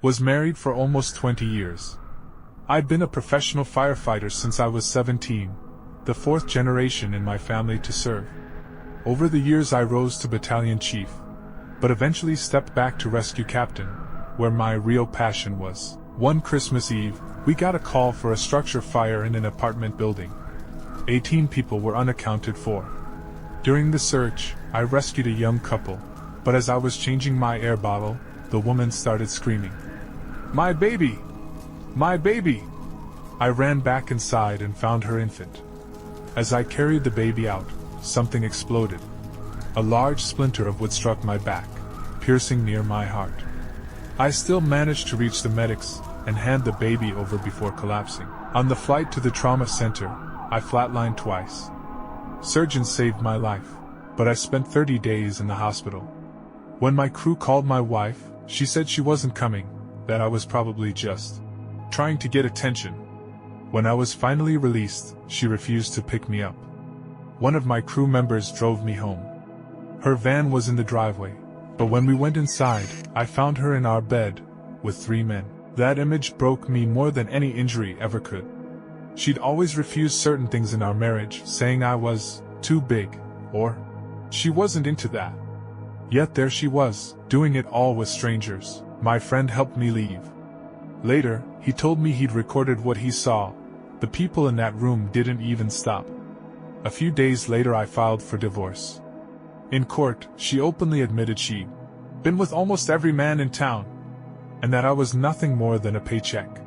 Was married for almost 20 years. I'd been a professional firefighter since I was 17, the fourth generation in my family to serve. Over the years I rose to battalion chief, but eventually stepped back to rescue captain, where my real passion was. One Christmas Eve, we got a call for a structure fire in an apartment building. 18 people were unaccounted for. During the search, I rescued a young couple, but as I was changing my air bottle, the woman started screaming, "My baby! My baby!" I ran back inside and found her infant. As I carried the baby out, something exploded. A large splinter of wood struck my back, piercing near my heart. I still managed to reach the medics and hand the baby over before collapsing. On the flight to the trauma center, I flatlined twice. Surgeons saved my life, but I spent 30 days in the hospital. When my crew called my wife, she said she wasn't coming, that I was probably just trying to get attention. When I was finally released, she refused to pick me up. One of my crew members drove me home. Her van was in the driveway, but when we went inside, I found her in our bed, with 3 men. That image broke me more than any injury ever could. She'd always refused certain things in our marriage, saying I was too big, or she wasn't into that. Yet there she was, doing it all with strangers. My friend helped me leave. Later, he told me he'd recorded what he saw. The people in that room didn't even stop. A few days later I filed for divorce. In court, she openly admitted she'd been with almost every man in town, and that I was nothing more than a paycheck.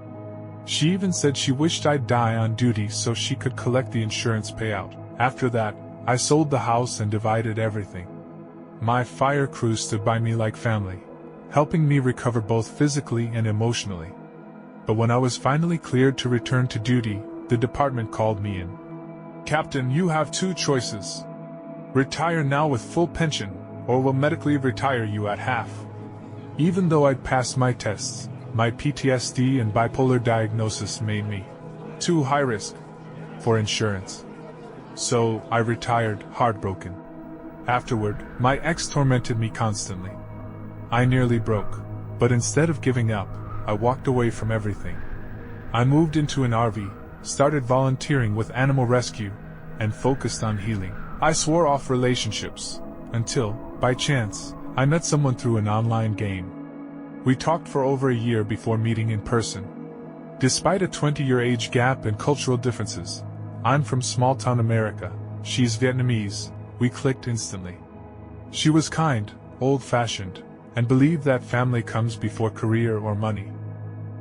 She even said she wished I'd die on duty so she could collect the insurance payout. After that, I sold the house and divided everything. My fire crew stood by me like family, helping me recover both physically and emotionally. But when I was finally cleared to return to duty, the department called me in. "Captain, you have 2 choices. Retire now with full pension, or we'll medically retire you at half." Even though I'd passed my tests, my PTSD and bipolar diagnosis made me too high risk for insurance. So, I retired, heartbroken. Afterward, my ex tormented me constantly. I nearly broke, but instead of giving up, I walked away from everything. I moved into an RV, started volunteering with animal rescue, and focused on healing. I swore off relationships, until, by chance, I met someone through an online game. We talked for over a year before meeting in person. Despite a 20-year age gap and cultural differences, I'm from small-town America, she's Vietnamese, we clicked instantly. She was kind, old-fashioned, and believed that family comes before career or money.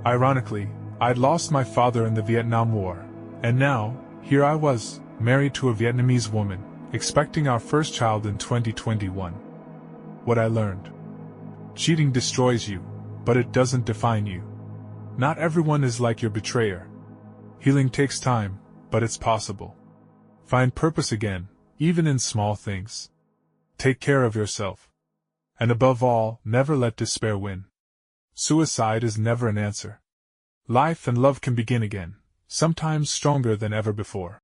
Ironically, I'd lost my father in the Vietnam War, and now, here I was, married to a Vietnamese woman, expecting our first child in 2021. What I learned. Cheating destroys you, but it doesn't define you. Not everyone is like your betrayer. Healing takes time, but it's possible. Find purpose again, even in small things. Take care of yourself. And above all, never let despair win. Suicide is never an answer. Life and love can begin again, sometimes stronger than ever before.